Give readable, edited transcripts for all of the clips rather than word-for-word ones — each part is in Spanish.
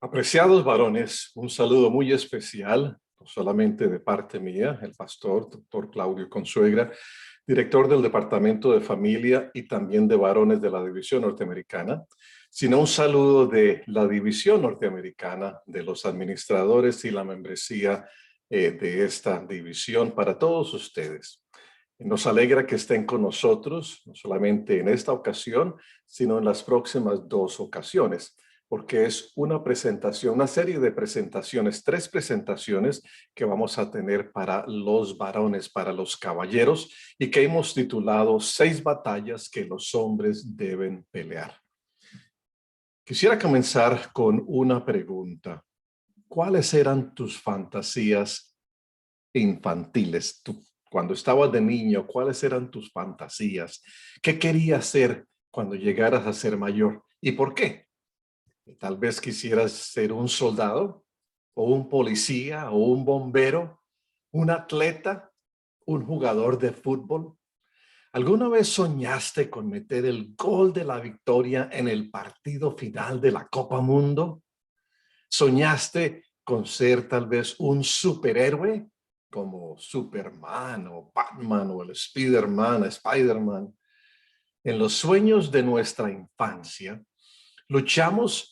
Apreciados varones, un saludo muy especial, no solamente de parte mía, el pastor, doctor Claudio Consuegra, director del Departamento de Familia y también de varones de la División Norteamericana, sino un saludo de la División Norteamericana, de los administradores y la membresía de esta división para todos ustedes. Nos alegra que estén con nosotros, no solamente en esta ocasión, sino en las próximas dos ocasiones, porque es una presentación, una serie de presentaciones, 3 presentaciones que vamos a tener para los varones, para los caballeros, y que hemos titulado 6 batallas que los hombres deben pelear. Quisiera comenzar con una pregunta. ¿Cuáles eran tus fantasías infantiles? Cuando estabas de niño, ¿cuáles eran tus fantasías? ¿Qué querías ser cuando llegaras a ser mayor? ¿Y por qué? Tal vez quisieras ser un soldado, o un policía, o un bombero, un atleta, un jugador de fútbol. ¿Alguna vez soñaste con meter el gol de la victoria en el partido final de la Copa Mundo? ¿Soñaste con ser tal vez un superhéroe como Superman o Batman o el Spider-Man? En los sueños de nuestra infancia, luchamos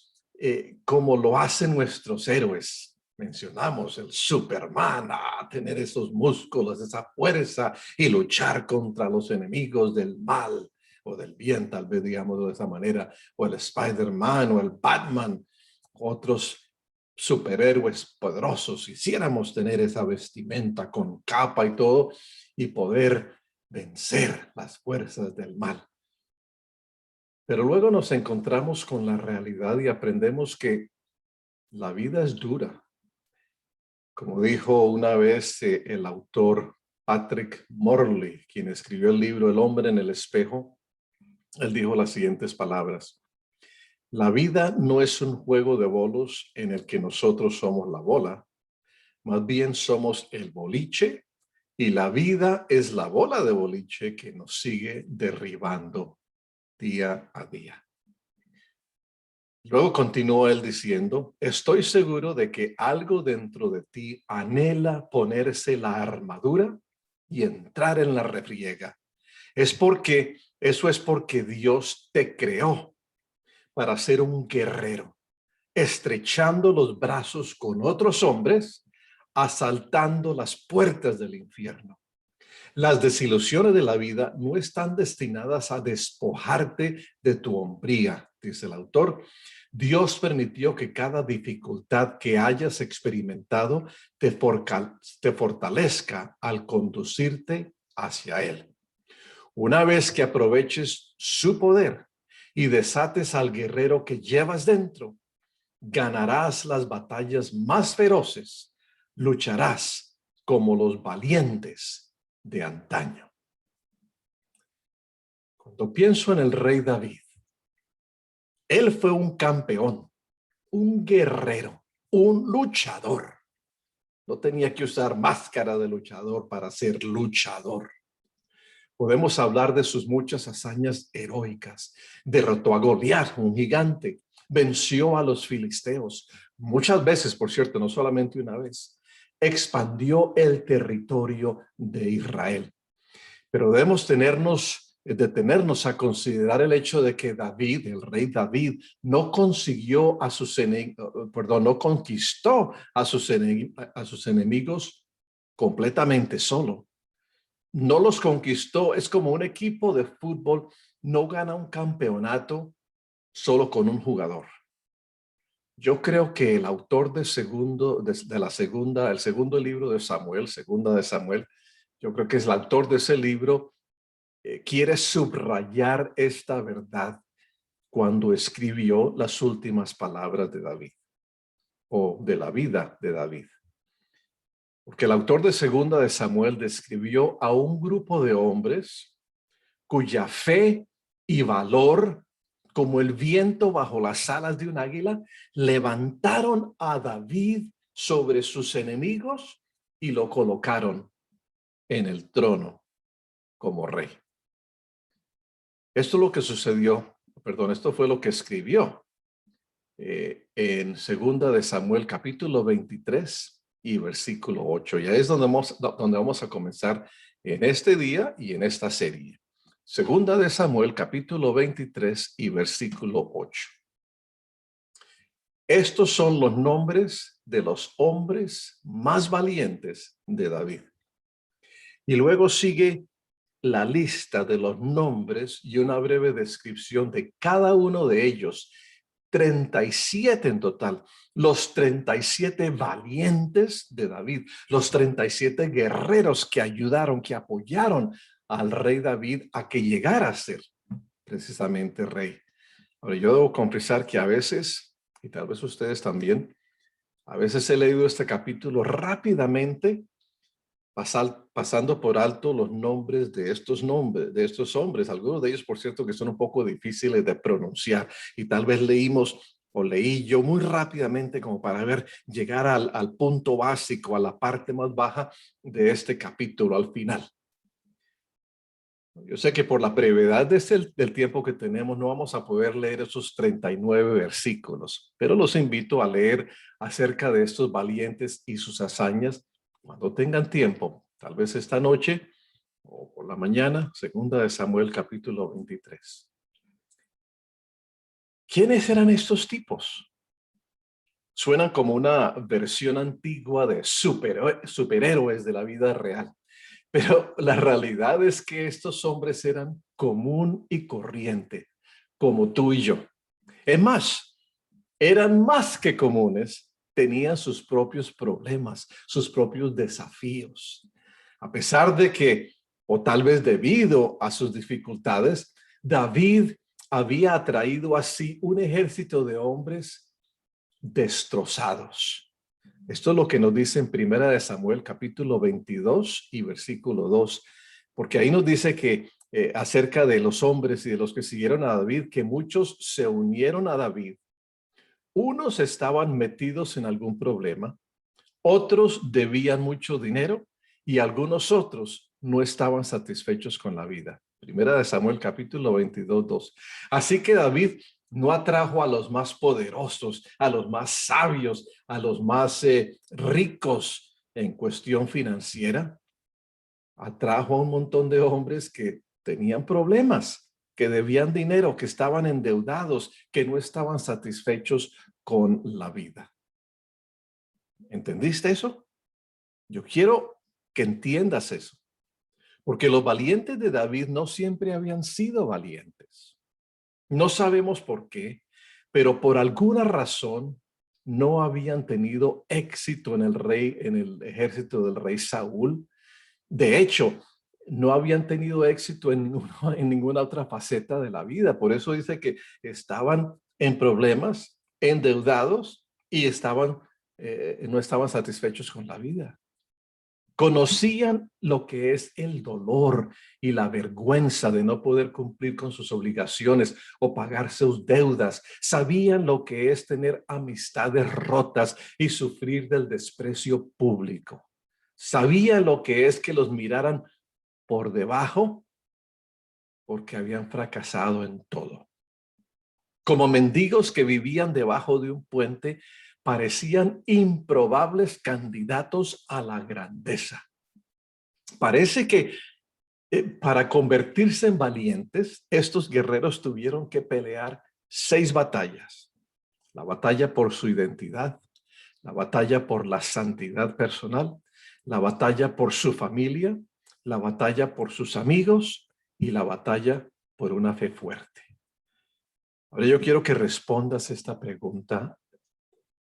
como lo hacen nuestros héroes. Mencionamos el Superman, tener esos músculos, esa fuerza y luchar contra los enemigos del mal o del bien, tal vez digamos de esa manera, o el Spider-Man o el Batman, otros superhéroes poderosos. Quisiéramos tener esa vestimenta con capa y todo y poder vencer las fuerzas del mal. Pero luego nos encontramos con la realidad y aprendemos que la vida es dura. Como dijo una vez el autor Patrick Morley, quien escribió el libro El hombre en el espejo, él dijo las siguientes palabras: la vida no es un juego de bolos en el que nosotros somos la bola, más bien somos el boliche y la vida es la bola de boliche que nos sigue derribando día a día. Luego continuó él diciendo: estoy seguro de que algo dentro de ti anhela ponerse la armadura y entrar en la refriega. Eso es porque Dios te creó para ser un guerrero, estrechando los brazos con otros hombres, asaltando las puertas del infierno. Las desilusiones de la vida no están destinadas a despojarte de tu hombría, dice el autor. Dios permitió que cada dificultad que hayas experimentado te fortalezca al conducirte hacia Él. Una vez que aproveches su poder y desates al guerrero que llevas dentro, ganarás las batallas más feroces, lucharás como los valientes de antaño. Cuando pienso en el rey David, él fue un campeón, un guerrero, un luchador. No tenía que usar máscara de luchador para ser luchador. Podemos hablar de sus muchas hazañas heroicas. Derrotó a Goliat, un gigante. Venció a los filisteos. Muchas veces, por cierto, no solamente una vez. Expandió el territorio de Israel. Pero debemos detenernos a considerar el hecho de que David, el rey David, no consiguió a sus no conquistó a sus enemigos completamente solo. No los conquistó. Es como un equipo de fútbol no gana un campeonato solo con un jugador. Yo creo que el autor el segundo libro de Samuel, segunda de Samuel, yo creo que es el autor de ese libro, quiere subrayar esta verdad cuando escribió las últimas palabras de David o de la vida de David. Porque el autor de segunda de Samuel describió a un grupo de hombres cuya fe y valor, como el viento bajo las alas de un águila, levantaron a David sobre sus enemigos y lo colocaron en el trono como rey. Esto fue lo que escribió en Segunda de Samuel capítulo 23 y versículo 8. Ya es donde vamos a comenzar en este día y en esta serie. Segunda de Samuel capítulo 23 y versículo 8. Estos son los nombres de los hombres más valientes de David. Y luego sigue la lista de los nombres y una breve descripción de cada uno de ellos. 37 en total, los 37 valientes de David, los 37 guerreros que ayudaron, que apoyaron al rey David a que llegara a ser precisamente rey. Ahora, yo debo confesar que a veces, y tal vez ustedes también, a veces he leído este capítulo rápidamente, pasando por alto los nombres, de estos hombres, algunos de ellos, por cierto, que son un poco difíciles de pronunciar, y tal vez leí yo muy rápidamente como para llegar al punto básico, a la parte más baja de este capítulo, al final. Yo sé que por la brevedad del tiempo que tenemos no vamos a poder leer esos 39 versículos, pero los invito a leer acerca de estos valientes y sus hazañas cuando tengan tiempo, tal vez esta noche o por la mañana. Segunda de Samuel capítulo 23. ¿Quiénes eran estos tipos? Suenan como una versión antigua de superhéroes de la vida real. Pero la realidad es que estos hombres eran común y corriente, como tú y yo. Es más, eran más que comunes, tenían sus propios problemas, sus propios desafíos. A pesar de que, o tal vez debido a sus dificultades, David había atraído así un ejército de hombres destrozados. Esto es lo que nos dice en Primera de Samuel capítulo 22 y versículo 2, porque ahí nos dice que acerca de los hombres y de los que siguieron a David, que muchos se unieron a David. Unos estaban metidos en algún problema, otros debían mucho dinero y algunos otros no estaban satisfechos con la vida. Primera de Samuel capítulo 22, 2. Así que David no atrajo a los más poderosos, a los más sabios, a los más ricos en cuestión financiera. Atrajo a un montón de hombres que tenían problemas, que debían dinero, que estaban endeudados, que no estaban satisfechos con la vida. ¿Entendiste eso? Yo quiero que entiendas eso, porque los valientes de David no siempre habían sido valientes. No sabemos por qué, pero por alguna razón no habían tenido éxito en el ejército del rey Saúl. De hecho, no habían tenido éxito en ninguna otra faceta de la vida. Por eso dice que estaban en problemas, endeudados y no estaban satisfechos con la vida. Conocían lo que es el dolor y la vergüenza de no poder cumplir con sus obligaciones o pagar sus deudas. Sabían lo que es tener amistades rotas y sufrir del desprecio público. Sabían lo que es que los miraran por debajo porque habían fracasado en todo. Como mendigos que vivían debajo de un puente, parecían improbables candidatos a la grandeza. Parece que para convertirse en valientes, estos guerreros tuvieron que pelear 6 batallas. La batalla por su identidad, la batalla por la santidad personal, la batalla por su familia, la batalla por sus amigos y la batalla por una fe fuerte. Ahora yo quiero que respondas esta pregunta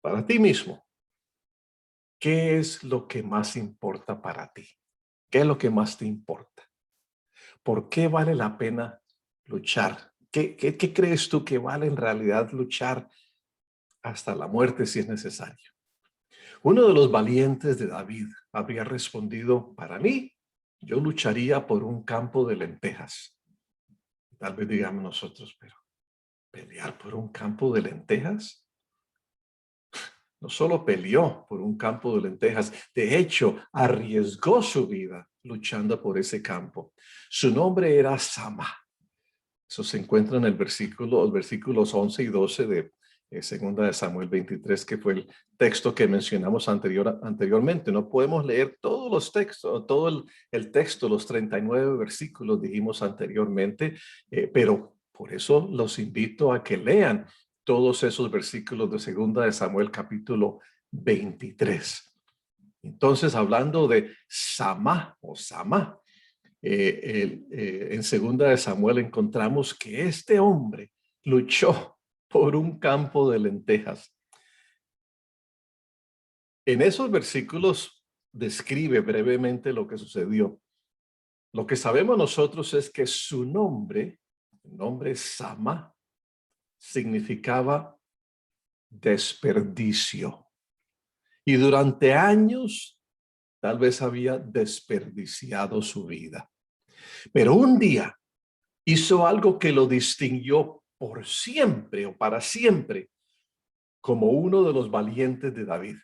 para ti mismo. ¿Qué es lo que más importa para ti? ¿Qué es lo que más te importa? ¿Por qué vale la pena luchar? ¿Qué crees tú que vale en realidad luchar hasta la muerte si es necesario? Uno de los valientes de David había respondido: para mí, yo lucharía por un campo de lentejas. Tal vez digamos nosotros, pero ¿pelear por un campo de lentejas? No solo peleó por un campo de lentejas, de hecho, arriesgó su vida luchando por ese campo. Su nombre era Sama. Eso se encuentra en los versículos 11 y 12 de Segunda de Samuel 23, que fue el texto que mencionamos anteriormente. No podemos leer todos los textos, todo el texto, los 39 versículos dijimos anteriormente, pero por eso los invito a que lean todos esos versículos de Segunda de Samuel capítulo 23. Entonces, hablando de Samá o Samá, en Segunda de Samuel encontramos que este hombre luchó por un campo de lentejas. En esos versículos describe brevemente lo que sucedió. Lo que sabemos nosotros es que su nombre, el nombre Samá, significaba desperdicio. Y durante años, tal vez había desperdiciado su vida. Pero un día hizo algo que lo distinguió por siempre o para siempre como uno de los valientes de David.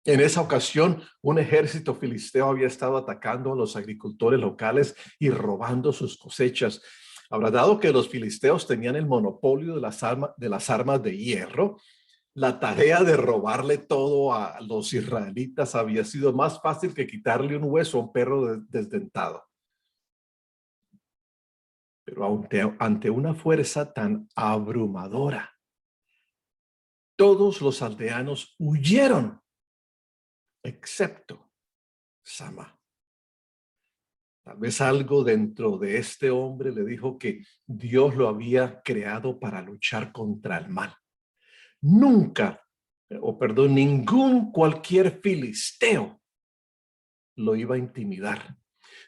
En esa ocasión, un ejército filisteo había estado atacando a los agricultores locales y robando sus cosechas. Ahora, dado que los filisteos tenían el monopolio de las armas de hierro, la tarea de robarle todo a los israelitas había sido más fácil que quitarle un hueso a un perro desdentado. Pero ante una fuerza tan abrumadora, todos los aldeanos huyeron, excepto Samá. Tal vez algo dentro de este hombre le dijo que Dios lo había creado para luchar contra el mal. Ningún cualquier filisteo lo iba a intimidar.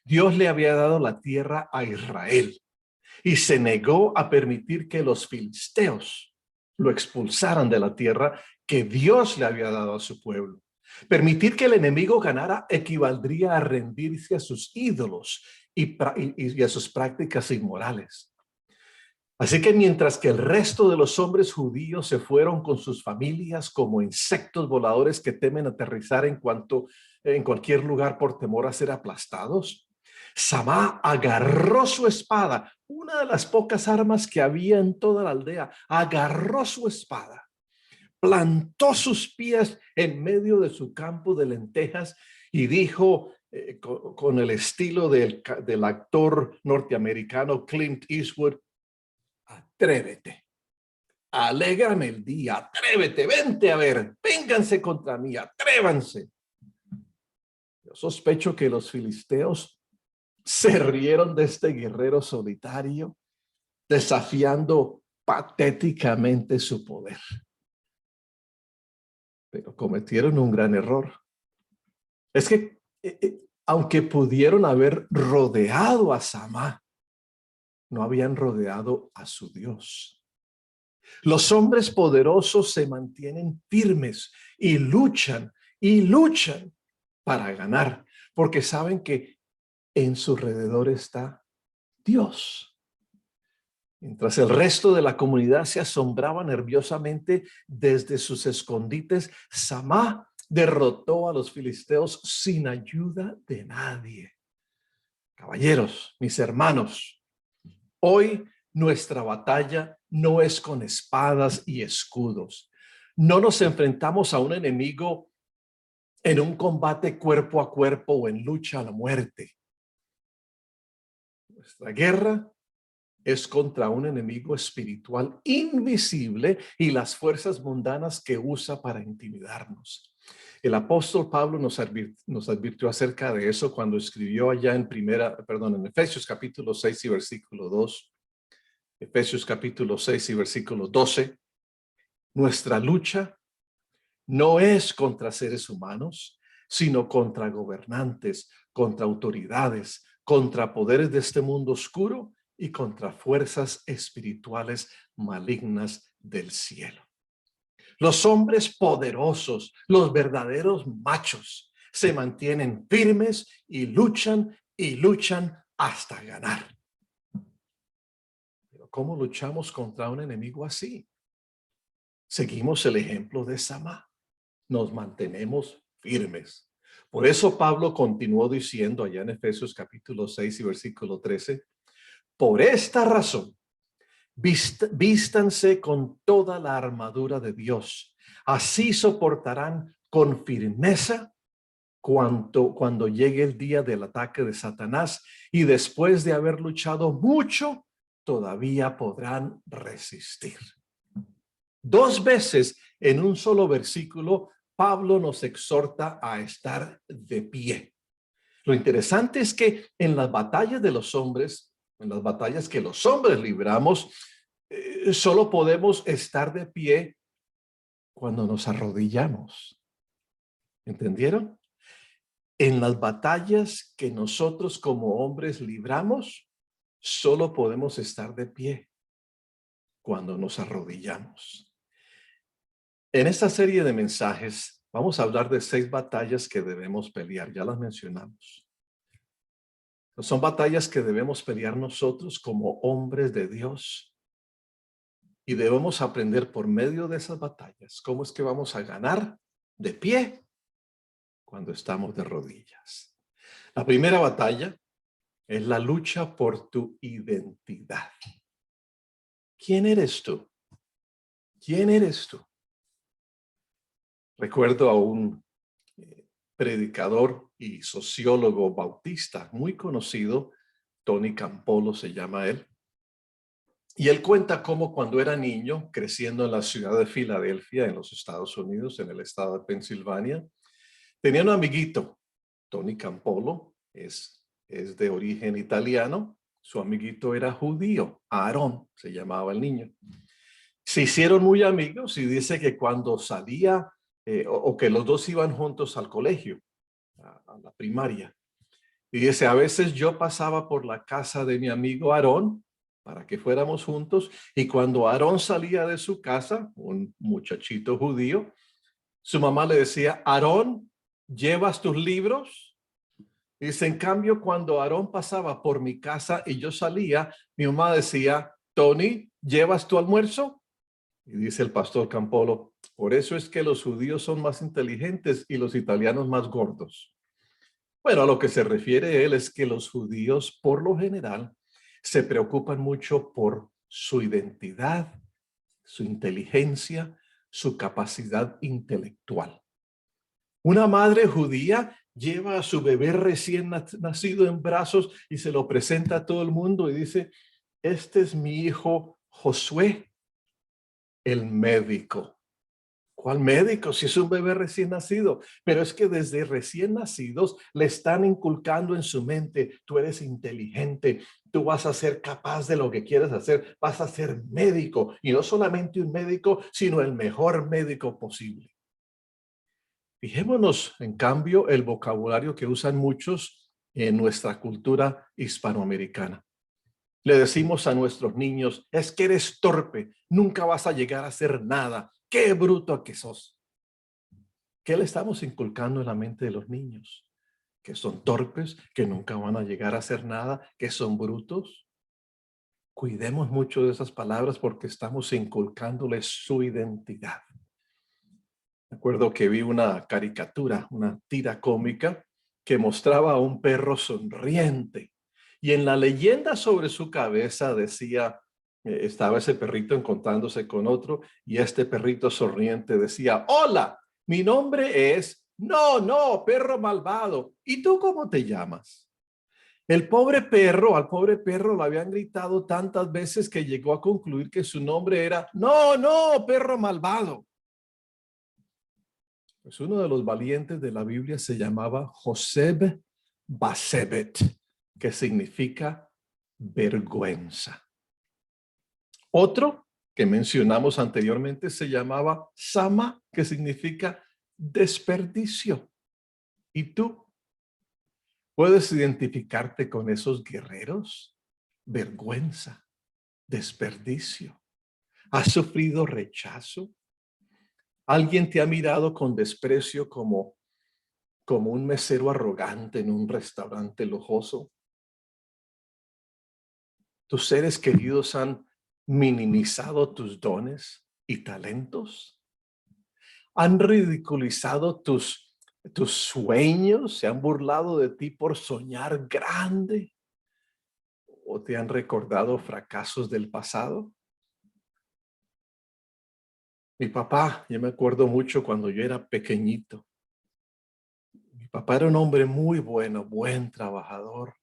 Dios le había dado la tierra a Israel y se negó a permitir que los filisteos lo expulsaran de la tierra que Dios le había dado a su pueblo. Permitir que el enemigo ganara equivaldría a rendirse a sus ídolos y a sus prácticas inmorales. Así que mientras que el resto de los hombres judíos se fueron con sus familias como insectos voladores que temen aterrizar en cualquier lugar por temor a ser aplastados, Samá agarró su espada, una de las pocas armas que había en toda la aldea, agarró su espada, plantó sus pies en medio de su campo de lentejas y dijo con el estilo del actor norteamericano Clint Eastwood: atrévete, alégrame el día, atrévete, vente a ver, vénganse contra mí, atrévanse. Yo sospecho que los filisteos se rieron de este guerrero solitario, desafiando patéticamente su poder. Pero cometieron un gran error. Es que, aunque pudieron haber rodeado a Samá, no habían rodeado a su Dios. Los hombres poderosos se mantienen firmes y luchan para ganar, porque saben que en su alrededor está Dios. Mientras el resto de la comunidad se asombraba nerviosamente desde sus escondites, Samá derrotó a los filisteos sin ayuda de nadie. Caballeros, mis hermanos, hoy nuestra batalla no es con espadas y escudos. No nos enfrentamos a un enemigo en un combate cuerpo a cuerpo o en lucha a la muerte. Nuestra guerra es contra un enemigo espiritual invisible y las fuerzas mundanas que usa para intimidarnos. El apóstol Pablo nos advirtió acerca de eso cuando escribió allá en Efesios capítulo 6 y versículo 2. Efesios capítulo 6 y versículo 12. Nuestra lucha no es contra seres humanos, sino contra gobernantes, contra autoridades, contra poderes de este mundo oscuro y contra fuerzas espirituales malignas del cielo. Los hombres poderosos, los verdaderos machos, se mantienen firmes y luchan hasta ganar. Pero ¿cómo luchamos contra un enemigo así? Seguimos el ejemplo de Samá. Nos mantenemos firmes. Por eso Pablo continuó diciendo allá en Efesios capítulo 6 y versículo 13: por esta razón, Vístanse con toda la armadura de Dios. Así soportarán con firmeza cuando llegue el día del ataque de Satanás, y después de haber luchado mucho, todavía podrán resistir. 2 veces en un solo versículo, Pablo nos exhorta a estar de pie. Lo interesante es que en las batallas de los hombres, en las batallas que los hombres libramos, solo podemos estar de pie cuando nos arrodillamos. ¿Entendieron? En las batallas que nosotros como hombres libramos, solo podemos estar de pie cuando nos arrodillamos. En esta serie de mensajes vamos a hablar de 6 batallas que debemos pelear. Ya las mencionamos. Son batallas que debemos pelear nosotros como hombres de Dios. Y debemos aprender por medio de esas batallas cómo es que vamos a ganar de pie cuando estamos de rodillas. La primera batalla es la lucha por tu identidad. ¿Quién eres tú? ¿Quién eres tú? Recuerdo a un predicador y sociólogo bautista muy conocido, Tony Campolo se llama él, y él cuenta cómo cuando era niño, creciendo en la ciudad de Filadelfia, en los Estados Unidos, en el estado de Pensilvania, tenía un amiguito. Tony Campolo es de origen italiano. Su amiguito era judío. Aarón se llamaba el niño. Se hicieron muy amigos y dice que cuando salía o que los dos iban juntos al colegio, a la primaria. Y dice, a veces yo pasaba por la casa de mi amigo Aarón para que fuéramos juntos, y cuando Aarón salía de su casa, un muchachito judío, su mamá le decía, Aarón, ¿llevas tus libros? Dice, en cambio, cuando Aarón pasaba por mi casa y yo salía, mi mamá decía, Tony, ¿llevas tu almuerzo? Y dice el pastor Campolo, por eso es que los judíos son más inteligentes y los italianos más gordos. Bueno, a lo que se refiere él es que los judíos, por lo general, se preocupan mucho por su identidad, su inteligencia, su capacidad intelectual. Una madre judía lleva a su bebé recién nacido en brazos y se lo presenta a todo el mundo y dice, este es mi hijo Josué, el médico. ¿Cuál médico? Si es un bebé recién nacido. Pero es que desde recién nacidos le están inculcando en su mente, tú eres inteligente, tú vas a ser capaz de lo que quieres hacer, vas a ser médico. Y no solamente un médico, sino el mejor médico posible. Fijémonos, en cambio, el vocabulario que usan muchos en nuestra cultura hispanoamericana. Le decimos a nuestros niños, es que eres torpe, nunca vas a llegar a hacer nada. ¡Qué bruto que sos! ¿Qué le estamos inculcando en la mente de los niños? ¿Que son torpes, que nunca van a llegar a hacer nada, que son brutos? Cuidemos mucho de esas palabras porque estamos inculcándoles su identidad. Recuerdo que vi una caricatura, una tira cómica que mostraba a un perro sonriente y en la leyenda sobre su cabeza decía, estaba ese perrito encontrándose con otro y este perrito sonriente decía, hola, mi nombre es, no, perro malvado. ¿Y tú cómo te llamas? El pobre perro, al pobre perro lo habían gritado tantas veces que llegó a concluir que su nombre era, no, perro malvado. Pues uno de los valientes de la Biblia se llamaba Joseb Basebet, que significa vergüenza. Otro que mencionamos anteriormente se llamaba Sama, que significa desperdicio. ¿Y tú puedes identificarte con esos guerreros? Vergüenza, desperdicio. ¿Has sufrido rechazo? ¿Alguien te ha mirado con desprecio como un mesero arrogante en un restaurante lujoso? ¿Tus seres queridos han minimizado tus dones y talentos? ¿Han ridiculizado tus sueños? ¿Se han burlado de ti por soñar grande? ¿O te han recordado fracasos del pasado? Mi papá, yo me acuerdo mucho cuando yo era pequeñito. Mi papá era un hombre muy bueno, buen trabajador,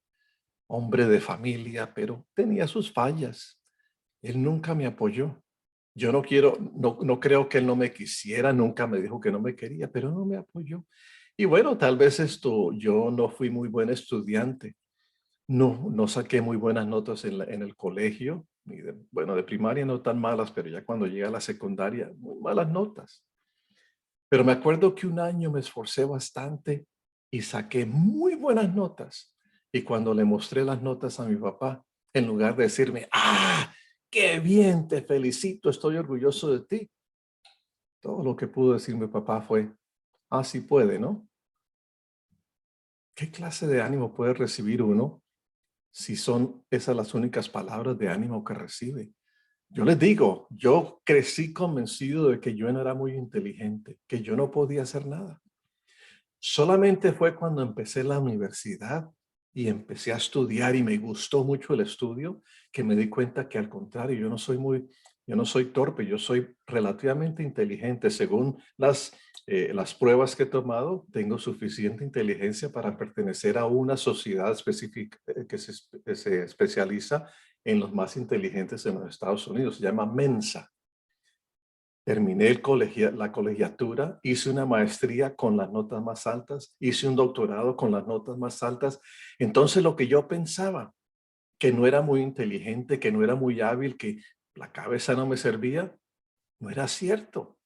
hombre de familia, pero tenía sus fallas. Él nunca me apoyó. Yo no quiero, no creo que él no me quisiera, nunca me dijo que no me quería, pero no me apoyó. Y bueno, tal vez esto, yo no fui muy buen estudiante. No saqué muy buenas notas en el colegio, bueno, de primaria no tan malas, pero ya cuando llegué a la secundaria, muy malas notas. Pero me acuerdo que un año me esforcé bastante y saqué muy buenas notas. Y cuando le mostré las notas a mi papá, en lugar de decirme, qué bien, te felicito, estoy orgulloso de ti, todo lo que pudo decir mi papá fue, sí puede, ¿no? ¿Qué clase de ánimo puede recibir uno si son esas las únicas palabras de ánimo que recibe? Yo les digo, yo crecí convencido de que yo no era muy inteligente, que yo no podía hacer nada. Solamente fue cuando empecé la universidad y empecé a estudiar y me gustó mucho el estudio que me di cuenta que al contrario, yo no soy torpe, yo soy relativamente inteligente. Según las pruebas que he tomado, tengo suficiente inteligencia para pertenecer a una sociedad específica que se especializa en los más inteligentes en los Estados Unidos. Se llama Mensa. Terminé la colegiatura, hice una maestría con las notas más altas, hice un doctorado con las notas más altas. Entonces lo que yo pensaba, que no era muy inteligente, que no era muy hábil, que la cabeza no me servía, no era cierto.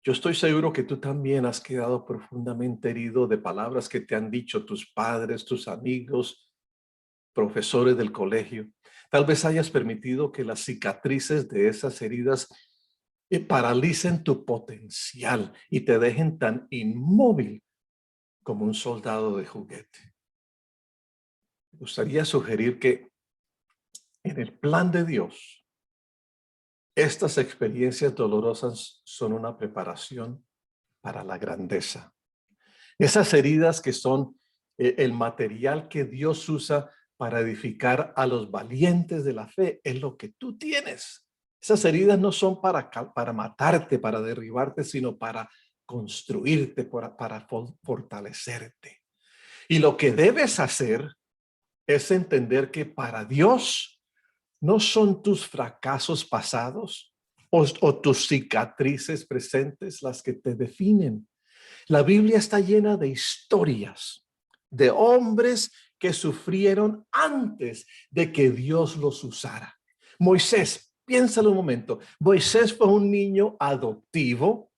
Yo estoy seguro que tú también has quedado profundamente herido de palabras que te han dicho tus padres, tus amigos, profesores del colegio. Tal vez hayas permitido que las cicatrices de esas heridas paralicen tu potencial y te dejen tan inmóvil como un soldado de juguete. Me gustaría sugerir que en el plan de Dios, estas experiencias dolorosas son una preparación para la grandeza. Esas heridas que son el material que Dios usa para edificar a los valientes de la fe es lo que tú tienes. Esas heridas no son para matarte, para derribarte, sino para construirte, para fortalecerte. Y lo que debes hacer es entender que para Dios no son tus fracasos pasados o tus cicatrices presentes las que te definen. La Biblia está llena de historias de hombres que sufrieron antes de que Dios los usara. Moisés, piénsalo un momento. Moisés fue un niño adoptivo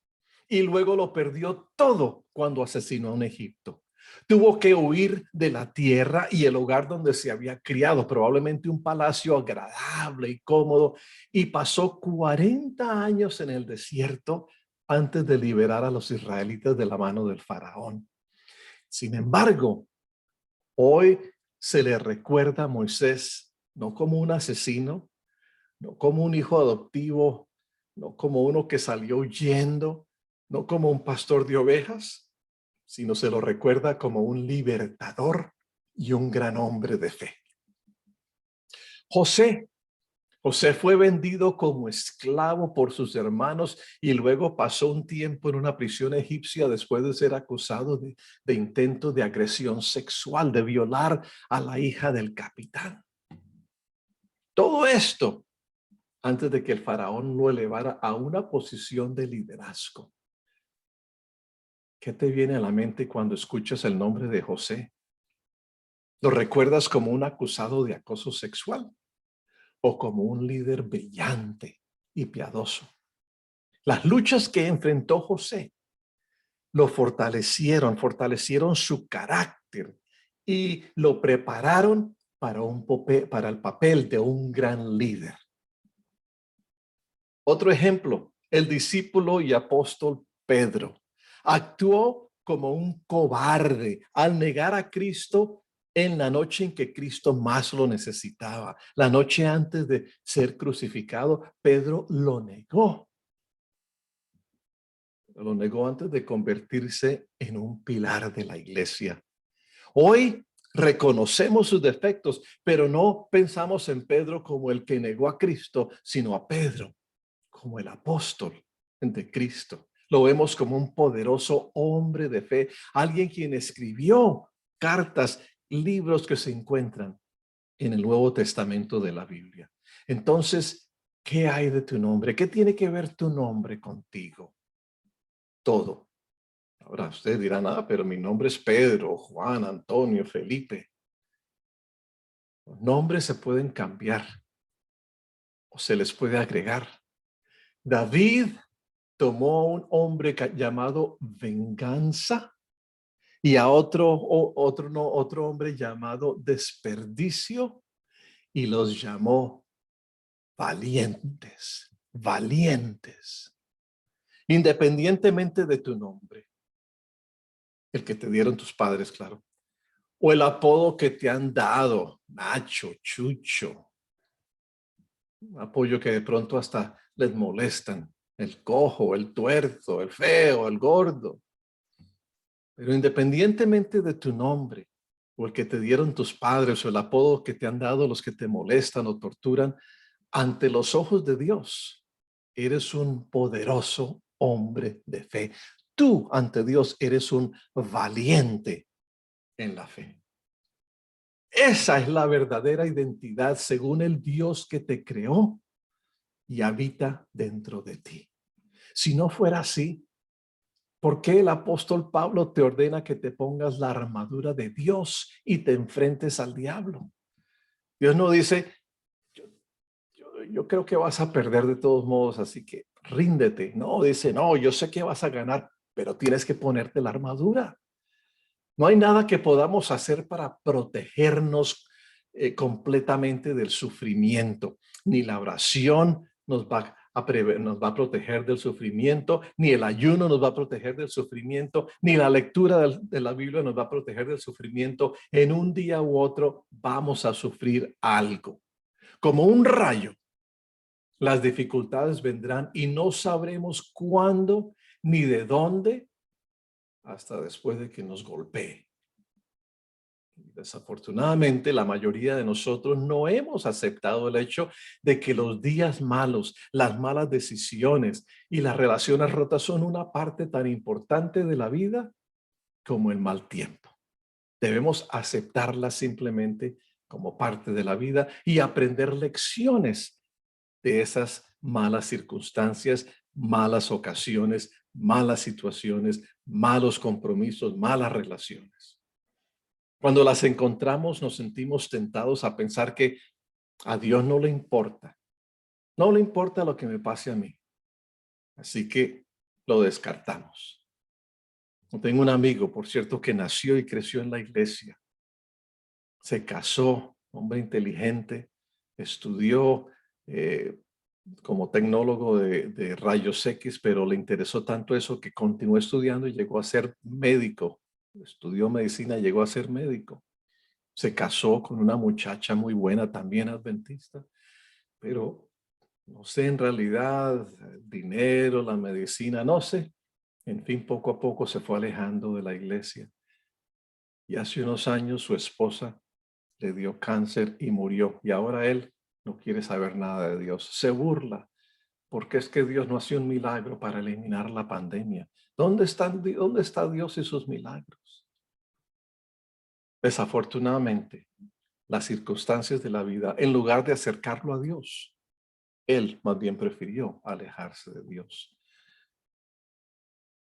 y luego lo perdió todo cuando asesinó a un Egipto. Tuvo que huir de la tierra y el hogar donde se había criado, probablemente un palacio agradable y cómodo, y pasó 40 años en el desierto antes de liberar a los israelitas de la mano del faraón. Sin embargo, hoy se le recuerda a Moisés no como un asesino, no como un hijo adoptivo, no como uno que salió huyendo, no como un pastor de ovejas, sino se lo recuerda como un libertador y un gran hombre de fe. José fue vendido como esclavo por sus hermanos y luego pasó un tiempo en una prisión egipcia después de ser acusado de intento de agresión sexual, de violar a la hija del capitán. Todo esto antes de que el faraón lo elevara a una posición de liderazgo. ¿Qué te viene a la mente cuando escuchas el nombre de José? ¿Lo recuerdas como un acusado de acoso sexual o como un líder brillante y piadoso? Las luchas que enfrentó José lo fortalecieron su carácter y lo prepararon para el papel de un gran líder. Otro ejemplo, el discípulo y apóstol Pedro actuó como un cobarde al negar a Cristo en la noche en que Cristo más lo necesitaba. La noche antes de ser crucificado, Pedro lo negó. Lo negó antes de convertirse en un pilar de la iglesia. Hoy reconocemos sus defectos, pero no pensamos en Pedro como el que negó a Cristo, sino a Pedro como el apóstol de Cristo. Lo vemos como un poderoso hombre de fe, alguien quien escribió cartas, libros que se encuentran en el Nuevo Testamento de la Biblia. Entonces, ¿qué hay de tu nombre? ¿Qué tiene que ver tu nombre contigo? Todo. Ahora usted dirá, nada, pero mi nombre es Pedro, Juan, Antonio, Felipe. Los nombres se pueden cambiar o se les puede agregar. David tomó un hombre llamado Venganza y a otro hombre llamado Desperdicio y los llamó valientes, valientes, independientemente de tu nombre, el que te dieron tus padres, claro, o el apodo que te han dado, Nacho, Chucho, un apoyo que de pronto hasta les molestan, el cojo, el tuerto, el feo, el gordo. Pero independientemente de tu nombre, o el que te dieron tus padres, o el apodo que te han dado los que te molestan o torturan, ante los ojos de Dios, eres un poderoso hombre de fe. Tú ante Dios eres un valiente en la fe. Esa es la verdadera identidad según el Dios que te creó y habita dentro de ti. Si no fuera así, ¿por qué el apóstol Pablo te ordena que te pongas la armadura de Dios y te enfrentes al diablo? Dios no dice, yo creo que vas a perder de todos modos, así que ríndete. No, dice, no, yo sé que vas a ganar, pero tienes que ponerte la armadura. No hay nada que podamos hacer para protegernos completamente del sufrimiento. Ni la oración nos va nos va a proteger del sufrimiento, ni el ayuno nos va a proteger del sufrimiento, ni la lectura de la Biblia nos va a proteger del sufrimiento. En un día u otro vamos a sufrir algo. Como un rayo, las dificultades vendrán y no sabremos cuándo ni de dónde hasta después de que nos golpee. Desafortunadamente, la mayoría de nosotros no hemos aceptado el hecho de que los días malos, las malas decisiones y las relaciones rotas son una parte tan importante de la vida como el mal tiempo. Debemos aceptarlas simplemente como parte de la vida y aprender lecciones de esas malas circunstancias, malas ocasiones, malas situaciones, malos compromisos, malas relaciones. Cuando las encontramos, nos sentimos tentados a pensar que a Dios no le importa. No le importa lo que me pase a mí. Así que lo descartamos. Tengo un amigo, por cierto, que nació y creció en la iglesia. Se casó, hombre inteligente, estudió como tecnólogo de rayos X, pero le interesó tanto eso que continuó estudiando y llegó a ser médico. Estudió medicina y llegó a ser médico. Se casó con una muchacha muy buena, también adventista, pero no sé, en realidad, el dinero, la medicina, no sé. En fin, poco a poco se fue alejando de la iglesia. Y hace unos años su esposa le dio cáncer y murió. Y ahora él no quiere saber nada de Dios. Se burla porque es que Dios no hace un milagro para eliminar la pandemia. ¿Dónde está Dios y sus milagros? Desafortunadamente, las circunstancias de la vida, en lugar de acercarlo a Dios, él más bien prefirió alejarse de Dios.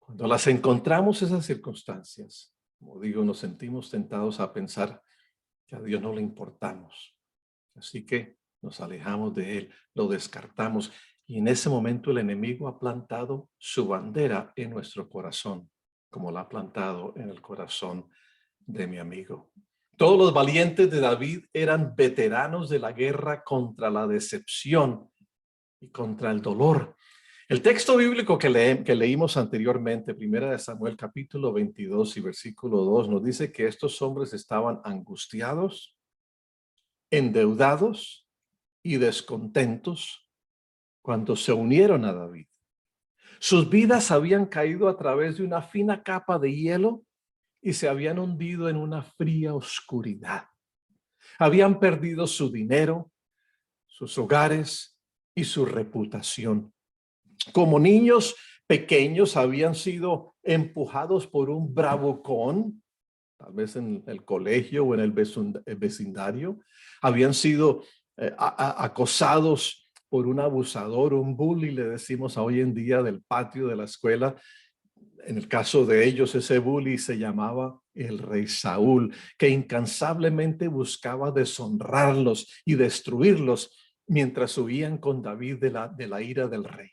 Cuando las encontramos esas circunstancias, como digo, nos sentimos tentados a pensar que a Dios no le importamos. Así que nos alejamos de él, lo descartamos y en ese momento el enemigo ha plantado su bandera en nuestro corazón, como la ha plantado en el corazón de mi amigo. Todos los valientes de David eran veteranos de la guerra contra la decepción y contra el dolor. El texto bíblico que leímos anteriormente, Primera de Samuel capítulo 22 y versículo 2, nos dice que estos hombres estaban angustiados, endeudados y descontentos cuando se unieron a David. Sus vidas habían caído a través de una fina capa de hielo y se habían hundido en una fría oscuridad. Habían perdido su dinero, sus hogares y su reputación. Como niños pequeños habían sido empujados por un bravucón, tal vez en el colegio o en el vecindario, habían sido acosados por un abusador, un bully, le decimos hoy en día, del patio de la escuela. En el caso de ellos, ese bully se llamaba el rey Saúl, que incansablemente buscaba deshonrarlos y destruirlos mientras huían con David de la ira del rey.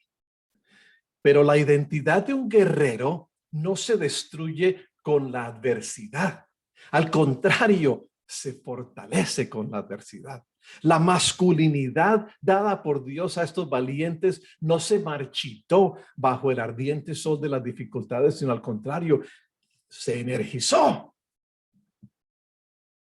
Pero la identidad de un guerrero no se destruye con la adversidad. Al contrario, se fortalece con la adversidad. La masculinidad dada por Dios a estos valientes no se marchitó bajo el ardiente sol de las dificultades, sino al contrario, se energizó.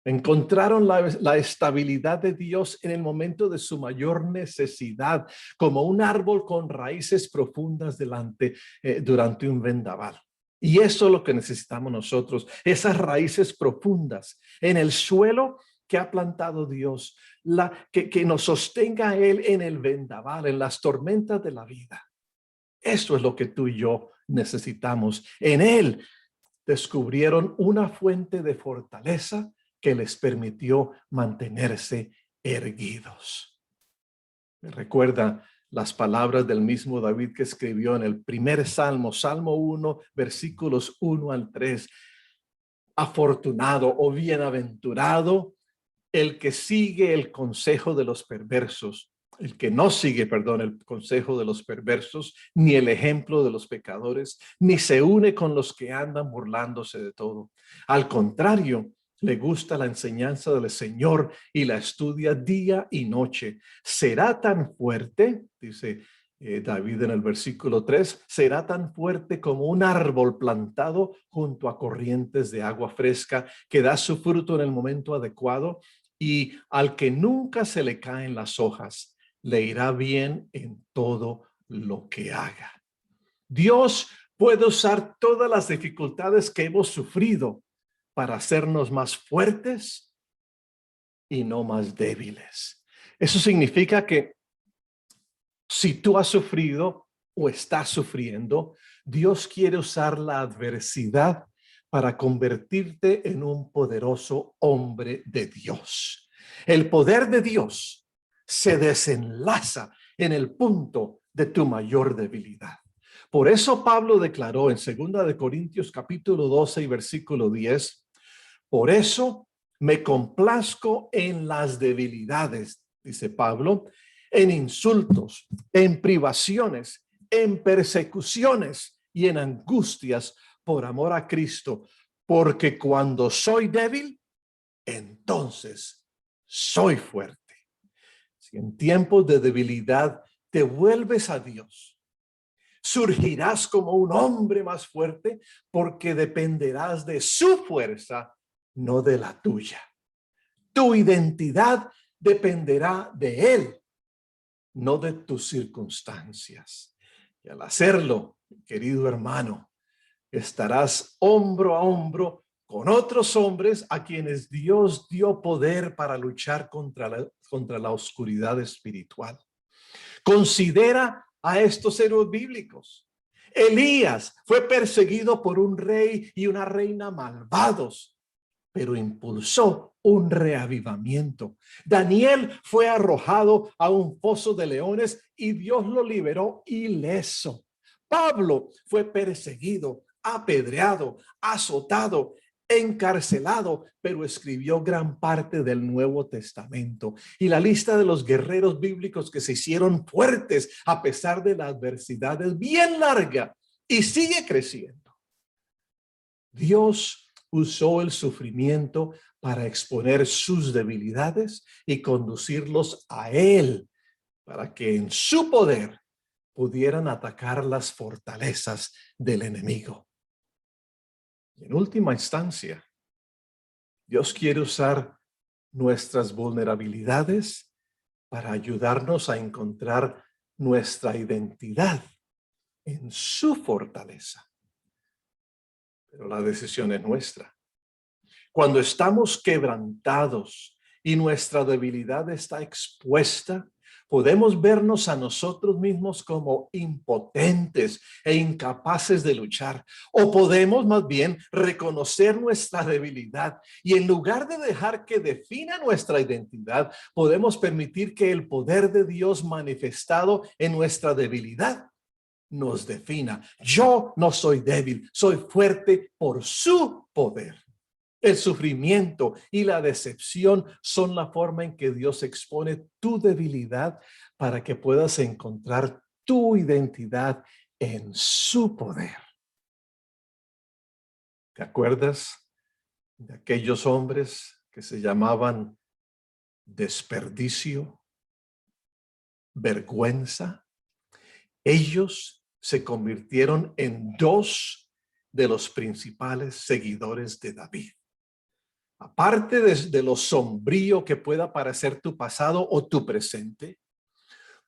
Encontraron la estabilidad de Dios en el momento de su mayor necesidad, como un árbol con raíces profundas durante un vendaval. Y eso es lo que necesitamos nosotros, esas raíces profundas en el suelo que ha plantado Dios, que nos sostenga Él en el vendaval, en las tormentas de la vida. Eso es lo que tú y yo necesitamos. En Él descubrieron una fuente de fortaleza que les permitió mantenerse erguidos. Me recuerda las palabras del mismo David que escribió en el primer Salmo, Salmo 1, versículos 1 al 3. Afortunado o bienaventurado el que sigue el consejo de los perversos, el que no sigue, perdón, el consejo de los perversos, ni el ejemplo de los pecadores, ni se une con los que andan burlándose de todo. Al contrario, le gusta la enseñanza del Señor y la estudia día y noche. Será tan fuerte, dice David en el versículo 3, será tan fuerte como un árbol plantado junto a corrientes de agua fresca que da su fruto en el momento adecuado, y al que nunca se le caen las hojas, le irá bien en todo lo que haga. Dios puede usar todas las dificultades que hemos sufrido para hacernos más fuertes y no más débiles. Eso significa que si tú has sufrido o estás sufriendo, Dios quiere usar la adversidad para convertirte en un poderoso hombre de Dios. El poder de Dios se desenlaza en el punto de tu mayor debilidad. Por eso Pablo declaró en 2 de Corintios capítulo 12 y versículo 10, por eso me complazco en las debilidades, dice Pablo, en insultos, en privaciones, en persecuciones y en angustias por amor a Cristo, porque cuando soy débil, entonces soy fuerte. Si en tiempos de debilidad te vuelves a Dios, surgirás como un hombre más fuerte, porque dependerás de su fuerza, no de la tuya. Tu identidad dependerá de Él, no de tus circunstancias. Y al hacerlo, querido hermano, estarás hombro a hombro con otros hombres a quienes Dios dio poder para luchar contra la oscuridad espiritual. Considera a estos héroes bíblicos. Elías fue perseguido por un rey y una reina malvados, pero impulsó un reavivamiento. Daniel fue arrojado a un foso de leones y Dios lo liberó ileso. Pablo fue perseguido, apedreado, azotado, encarcelado, pero escribió gran parte del Nuevo Testamento. Y la lista de los guerreros bíblicos que se hicieron fuertes a pesar de la adversidad es bien larga y sigue creciendo. Dios usó el sufrimiento para exponer sus debilidades y conducirlos a Él, para que en su poder pudieran atacar las fortalezas del enemigo. Y en última instancia, Dios quiere usar nuestras vulnerabilidades para ayudarnos a encontrar nuestra identidad en su fortaleza. Pero la decisión es nuestra. Cuando estamos quebrantados y nuestra debilidad está expuesta, Podemos vernos a nosotros mismos como impotentes e incapaces de luchar, o podemos más bien reconocer nuestra debilidad y en lugar de dejar que defina nuestra identidad, podemos permitir que el poder de Dios manifestado en nuestra debilidad nos defina. Yo no soy débil, soy fuerte por su poder. El sufrimiento y la decepción son la forma en que Dios expone tu debilidad para que puedas encontrar tu identidad en su poder. ¿Te acuerdas de aquellos hombres que se llamaban desperdicio, vergüenza? Ellos se convirtieron en dos de los principales seguidores de David. Aparte de lo sombrío que pueda parecer tu pasado o tu presente,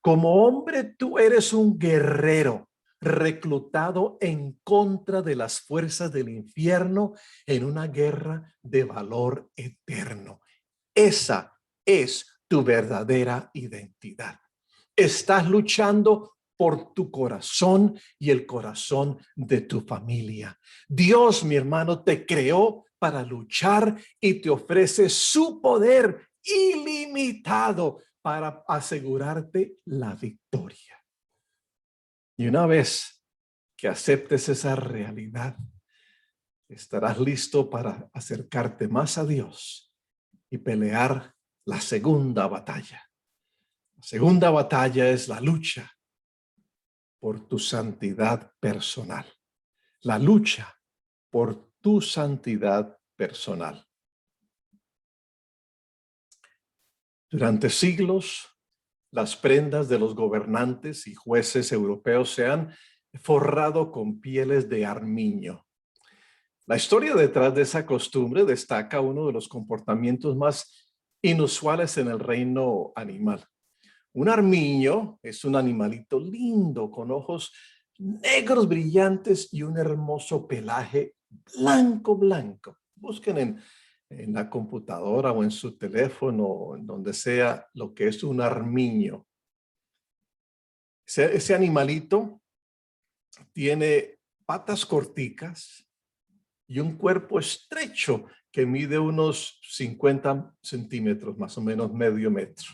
como hombre tú eres un guerrero reclutado en contra de las fuerzas del infierno en una guerra de valor eterno. Esa es tu verdadera identidad. Estás luchando por tu corazón y el corazón de tu familia. Dios, mi hermano, te creó para luchar y te ofrece su poder ilimitado para asegurarte la victoria. Y una vez que aceptes esa realidad, estarás listo para acercarte más a Dios y pelear la segunda batalla. La segunda batalla es la lucha por tu santidad personal. La lucha por tu santidad personal. Durante siglos, las prendas de los gobernantes y jueces europeos se han forrado con pieles de armiño. La historia detrás de esa costumbre destaca uno de los comportamientos más inusuales en el reino animal. Un armiño es un animalito lindo con ojos negros brillantes y un hermoso pelaje blanco, blanco. Busquen en la computadora o en su teléfono, en donde sea, lo que es un armiño. Ese animalito tiene patas corticas y un cuerpo estrecho que mide unos 50 centímetros, más o menos medio metro.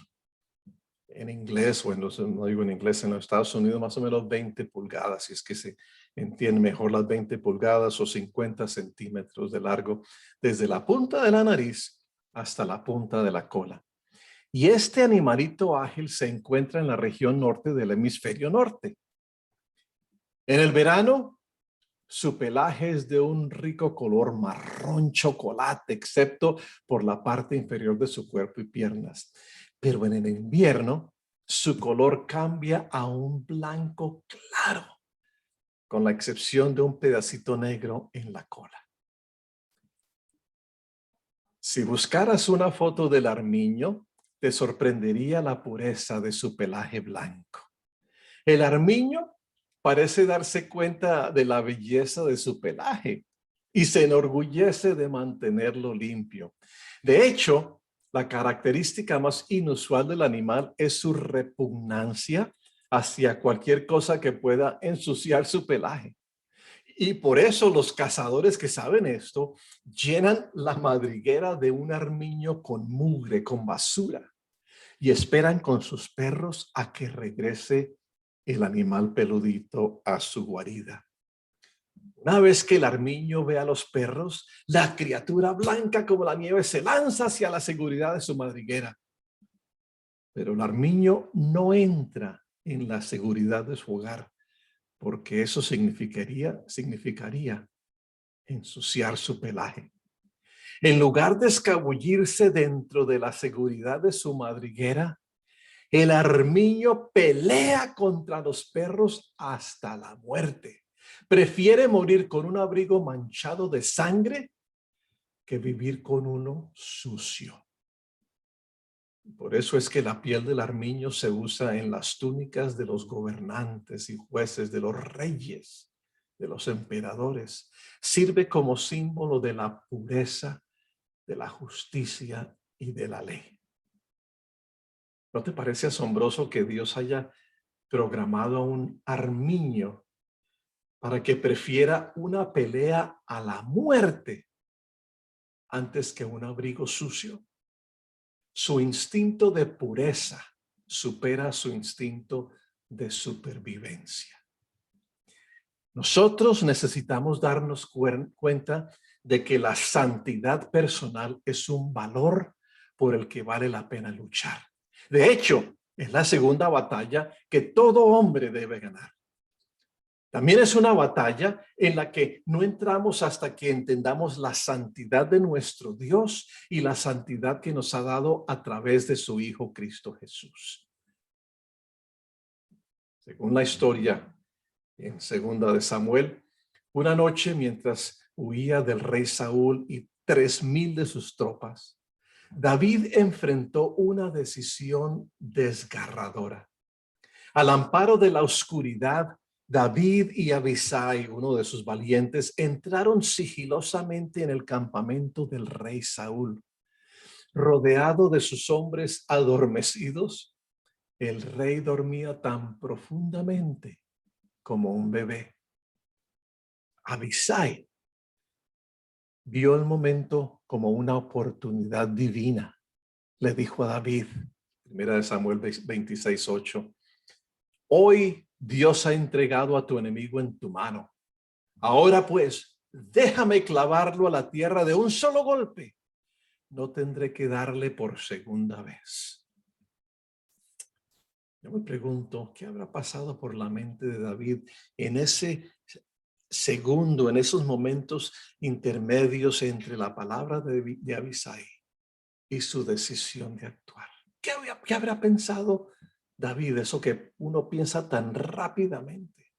En inglés, bueno, no digo en inglés, en los Estados Unidos más o menos 20 pulgadas, si es que se entiende mejor las 20 pulgadas o 50 centímetros de largo, desde la punta de la nariz hasta la punta de la cola. Y este animalito ágil se encuentra en la región norte del hemisferio norte. En el verano, su pelaje es de un rico color marrón chocolate, excepto por la parte inferior de su cuerpo y piernas. Pero en el invierno, su color cambia a un blanco claro, con la excepción de un pedacito negro en la cola. Si buscaras una foto del armiño, te sorprendería la pureza de su pelaje blanco. El armiño parece darse cuenta de la belleza de su pelaje y se enorgullece de mantenerlo limpio. De hecho, la característica más inusual del animal es su repugnancia hacia cualquier cosa que pueda ensuciar su pelaje. Y por eso los cazadores que saben esto llenan la madriguera de un armiño con mugre, con basura, y esperan con sus perros a que regrese el animal peludito a su guarida. Una vez que el armiño ve a los perros, la criatura blanca como la nieve se lanza hacia la seguridad de su madriguera. Pero el armiño no entra en la seguridad de su hogar, porque eso significaría ensuciar su pelaje. En lugar de escabullirse dentro de la seguridad de su madriguera, el armiño pelea contra los perros hasta la muerte. Prefiere morir con un abrigo manchado de sangre que vivir con uno sucio. Por eso es que la piel del armiño se usa en las túnicas de los gobernantes y jueces, de los reyes, de los emperadores. Sirve como símbolo de la pureza, de la justicia y de la ley. ¿No te parece asombroso que Dios haya programado a un armiño para que prefiera una pelea a la muerte antes que un abrigo sucio? Su instinto de pureza supera su instinto de supervivencia. Nosotros necesitamos darnos cuenta de que la santidad personal es un valor por el que vale la pena luchar. De hecho, es la segunda batalla que todo hombre debe ganar. También es una batalla en la que no entramos hasta que entendamos la santidad de nuestro Dios y la santidad que nos ha dado a través de su Hijo Cristo Jesús. Según la historia en Segunda de Samuel, una noche mientras huía del rey Saúl y 3,000 de sus tropas, David enfrentó una decisión desgarradora. Al amparo de la oscuridad, David y Abisai, uno de sus valientes, entraron sigilosamente en el campamento del rey Saúl. Rodeado de sus hombres adormecidos, el rey dormía tan profundamente como un bebé. Abisai vio el momento como una oportunidad divina. Le dijo a David, 1 Samuel 26:8, hoy Dios ha entregado a tu enemigo en tu mano. Ahora pues, déjame clavarlo a la tierra de un solo golpe. No tendré que darle por segunda vez. Yo me pregunto, ¿qué habrá pasado por la mente de David en ese segundo, en esos momentos intermedios entre la palabra de Abisai y su decisión de actuar? ¿Qué habrá pensado David? Eso que uno piensa tan rápidamente.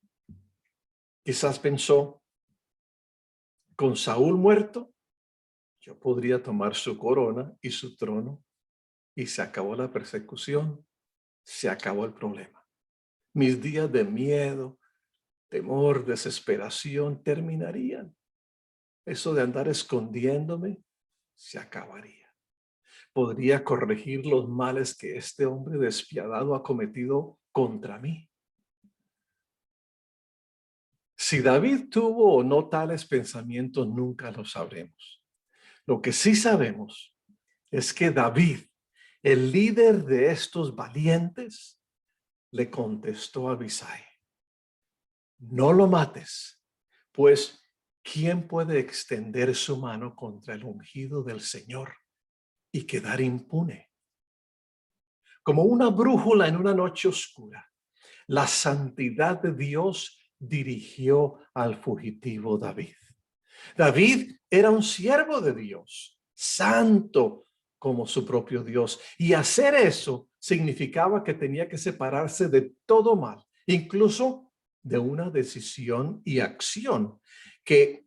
Quizás pensó, con Saúl muerto, yo podría tomar su corona y su trono y se acabó la persecución, se acabó el problema. Mis días de miedo, temor, desesperación terminarían. Eso de andar escondiéndome se acabaría. Podría corregir los males que este hombre despiadado ha cometido contra mí. Si David tuvo o no tales pensamientos, nunca lo sabremos. Lo que sí sabemos es que David, el líder de estos valientes, le contestó a Abisai, no lo mates, pues ¿quién puede extender su mano contra el ungido del Señor y quedar impune? Como una brújula en una noche oscura, la santidad de Dios dirigió al fugitivo David. David era un siervo de Dios, santo como su propio Dios. Y hacer eso significaba que tenía que separarse de todo mal, incluso de una decisión y acción que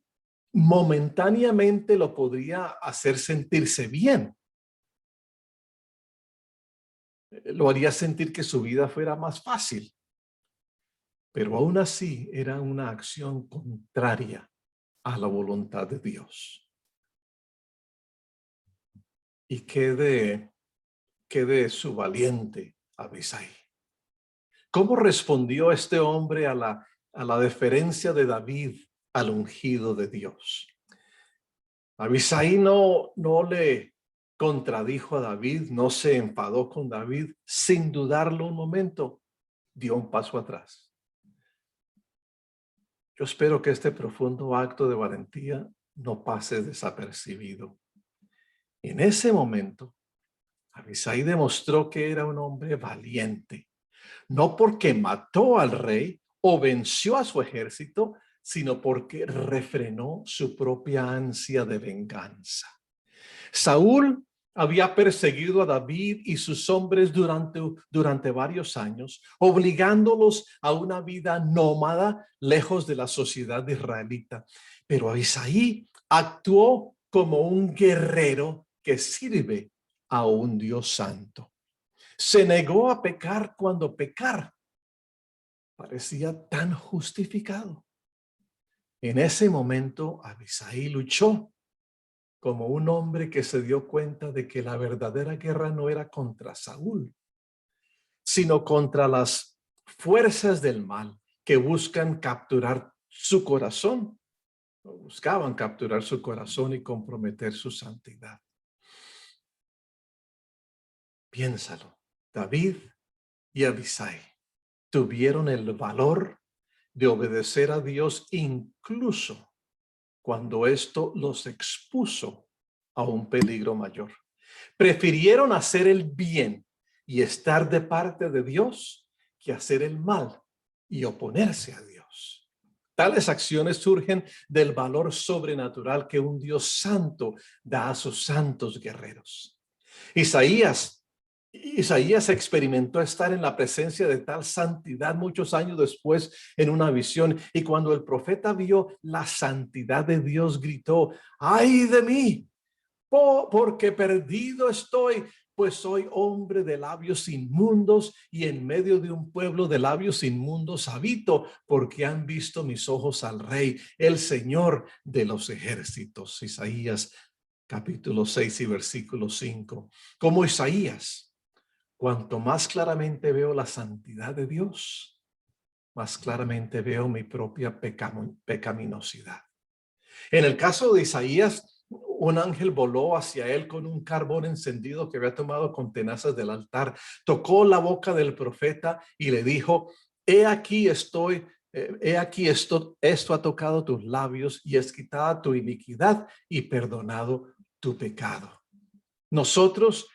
momentáneamente lo podría hacer sentirse bien. Lo haría sentir que su vida fuera más fácil. Pero aún así era una acción contraria a la voluntad de Dios. ¿Y qué de su valiente Abisai? ¿Cómo respondió este hombre a la deferencia de David al ungido de Dios? Abisai no le contradijo a David, no se enfadó con David, sin dudarlo un momento, dio un paso atrás. Yo espero que este profundo acto de valentía no pase desapercibido. En ese momento, Abisai demostró que era un hombre valiente, no porque mató al rey o venció a su ejército, sino porque refrenó su propia ansia de venganza. Saúl había perseguido a David y sus hombres durante varios años, obligándolos a una vida nómada lejos de la sociedad israelita. Pero Abisai actuó como un guerrero que sirve a un Dios santo. Se negó a pecar cuando pecar parecía tan justificado. En ese momento, Abisai luchó como un hombre que se dio cuenta de que la verdadera guerra no era contra Saúl, sino contra las fuerzas del mal que buscan capturar su corazón, o buscaban capturar su corazón y comprometer su santidad. Piénsalo, David y Abisai tuvieron el valor de obedecer a Dios incluso cuando esto los expuso a un peligro mayor. Prefirieron hacer el bien y estar de parte de Dios que hacer el mal y oponerse a Dios. Tales acciones surgen del valor sobrenatural que un Dios santo da a sus santos guerreros. Isaías experimentó estar en la presencia de tal santidad muchos años después en una visión, y cuando el profeta vio la santidad de Dios, gritó: ¡ay de mí! Porque perdido estoy, pues soy hombre de labios inmundos y en medio de un pueblo de labios inmundos habito, porque han visto mis ojos al Rey, el Señor de los ejércitos. Isaías capítulo 6 y versículo 5. Como Isaías, cuanto más claramente veo la santidad de Dios, más claramente veo mi propia pecaminosidad. En el caso de Isaías, un ángel voló hacia él con un carbón encendido que había tomado con tenazas del altar. Tocó la boca del profeta y le dijo: he aquí estoy, esto ha tocado tus labios y es quitada tu iniquidad y perdonado tu pecado. Nosotros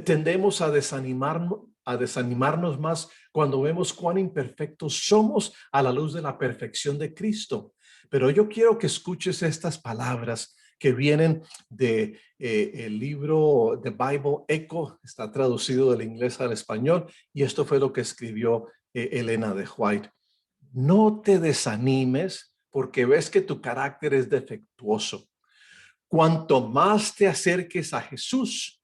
tendemos a desanimarnos más cuando vemos cuán imperfectos somos a la luz de la perfección de Cristo. Pero yo quiero que escuches estas palabras que vienen de el libro The Bible Echo, está traducido del inglés al español, y esto fue lo que escribió Elena de White. No te desanimes porque ves que tu carácter es defectuoso. Cuanto más te acerques a Jesús,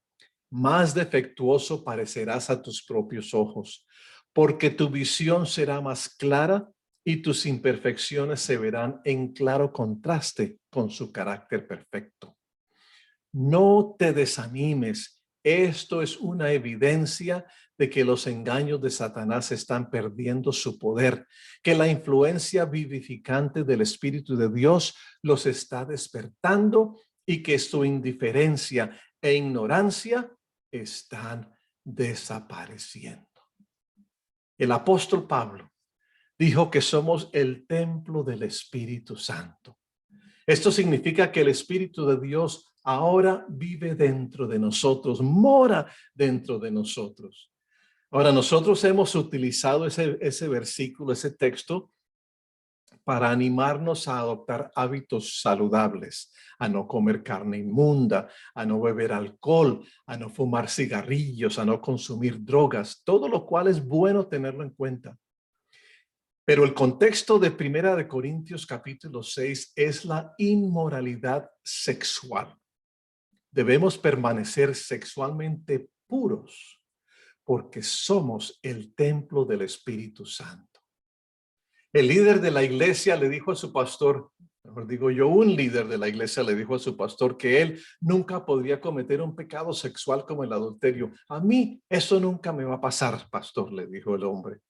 más defectuoso parecerás a tus propios ojos, porque tu visión será más clara y tus imperfecciones se verán en claro contraste con su carácter perfecto. No te desanimes. Esto es una evidencia de que los engaños de Satanás están perdiendo su poder, que la influencia vivificante del Espíritu de Dios los está despertando y que su indiferencia e ignorancia están desapareciendo. El apóstol Pablo dijo que somos el templo del Espíritu Santo. Esto significa que el Espíritu de Dios ahora vive dentro de nosotros, mora dentro de nosotros. Ahora, nosotros hemos utilizado ese versículo, ese texto, para animarnos a adoptar hábitos saludables, a no comer carne inmunda, a no beber alcohol, a no fumar cigarrillos, a no consumir drogas, todo lo cual es bueno tenerlo en cuenta. Pero el contexto de Primera de Corintios capítulo 6 es la inmoralidad sexual. Debemos permanecer sexualmente puros porque somos el templo del Espíritu Santo. El líder de la iglesia le dijo a su pastor, mejor digo yo, un líder de la iglesia le dijo a su pastor que él nunca podría cometer un pecado sexual como el adulterio. A mí eso nunca me va a pasar, pastor, le dijo el hombre.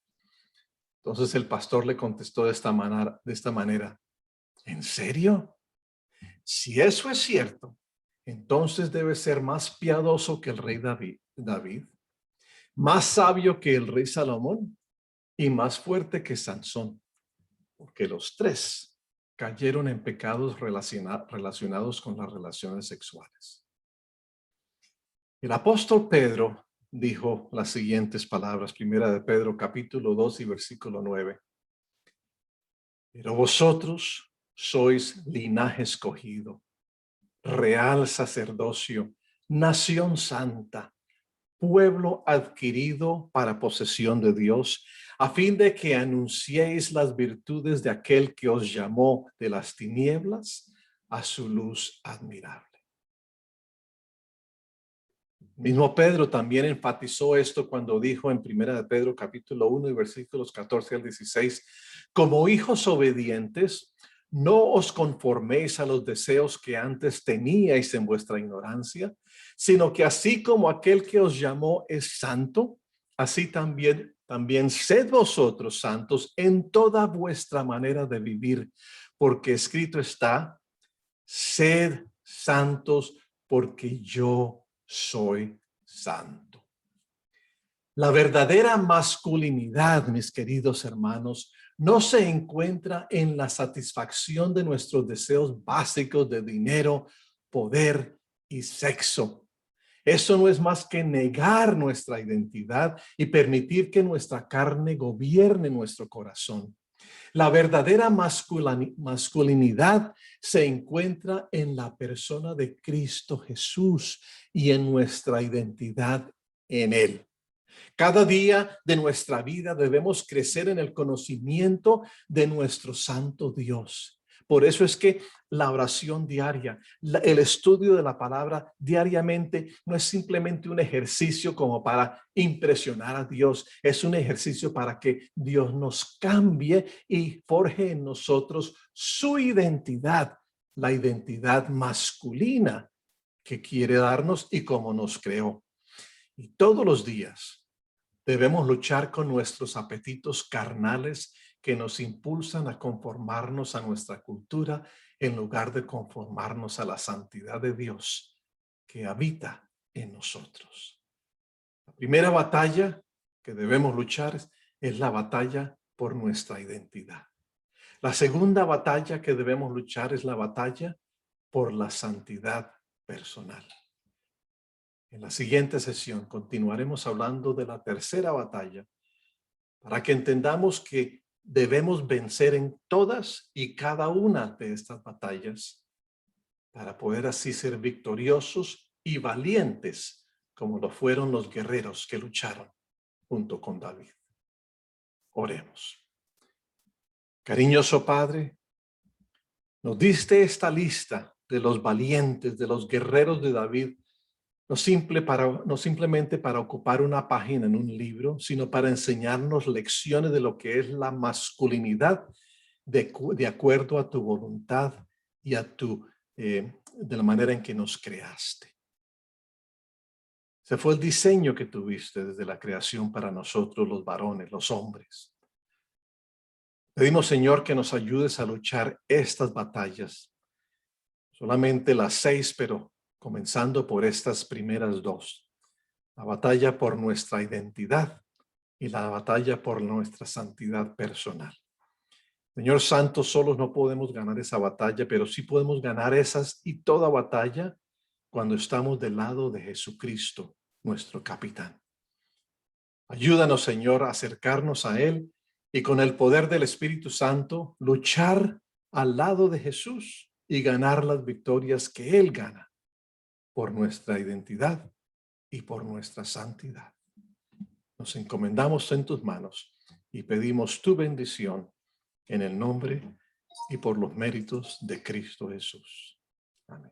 Entonces el pastor le contestó de esta manera, ¿en serio? Si eso es cierto, entonces debe ser más piadoso que el rey David, más sabio que el rey Salomón y más fuerte que Sansón, porque los tres cayeron en pecados relacionados con las relaciones sexuales. El apóstol Pedro dijo las siguientes palabras, Primera de Pedro capítulo 2 y versículo 9. Pero vosotros sois linaje escogido, real sacerdocio, nación santa, pueblo adquirido para posesión de Dios, a fin de que anunciéis las virtudes de aquel que os llamó de las tinieblas a su luz admirable. Mismo Pedro también enfatizó esto cuando dijo en Primera de Pedro capítulo 1 y versículos 14 al 16, como hijos obedientes, no os conforméis a los deseos que antes teníais en vuestra ignorancia, sino que así como aquel que os llamó es santo, así también sed vosotros santos en toda vuestra manera de vivir, porque escrito está, sed santos porque yo soy santo. La verdadera masculinidad, mis queridos hermanos, no se encuentra en la satisfacción de nuestros deseos básicos de dinero, poder y sexo. Eso no es más que negar nuestra identidad y permitir que nuestra carne gobierne nuestro corazón. La verdadera masculinidad se encuentra en la persona de Cristo Jesús y en nuestra identidad en Él. Cada día de nuestra vida debemos crecer en el conocimiento de nuestro santo Dios. Por eso es que la oración diaria, el estudio de la palabra diariamente no es simplemente un ejercicio como para impresionar a Dios. Es un ejercicio para que Dios nos cambie y forje en nosotros su identidad, la identidad masculina que quiere darnos y como nos creó. Y todos los días debemos luchar con nuestros apetitos carnales que nos impulsan a conformarnos a nuestra cultura en lugar de conformarnos a la santidad de Dios que habita en nosotros. La primera batalla que debemos luchar es la batalla por nuestra identidad. La segunda batalla que debemos luchar es la batalla por la santidad personal. En la siguiente sesión continuaremos hablando de la tercera batalla para que entendamos que debemos vencer en todas y cada una de estas batallas para poder así ser victoriosos y valientes como lo fueron los guerreros que lucharon junto con David. Oremos. Cariñoso Padre, nos diste esta lista de los valientes, de los guerreros de David, no simplemente para ocupar una página en un libro, sino para enseñarnos lecciones de lo que es la masculinidad de acuerdo a tu voluntad y de la manera en que nos creaste. Ese fue el diseño que tuviste desde la creación para nosotros los varones, los hombres. Pedimos, Señor, que nos ayudes a luchar estas batallas. Solamente las 6, pero comenzando por estas primeras 2. La batalla por nuestra identidad y la batalla por nuestra santidad personal. Señor Santo, solos no podemos ganar esa batalla, pero sí podemos ganar esas y toda batalla cuando estamos del lado de Jesucristo, nuestro capitán. Ayúdanos, Señor, a acercarnos a Él y con el poder del Espíritu Santo luchar al lado de Jesús y ganar las victorias que Él gana por nuestra identidad y por nuestra santidad. Nos encomendamos en tus manos y pedimos tu bendición en el nombre y por los méritos de Cristo Jesús. Amén.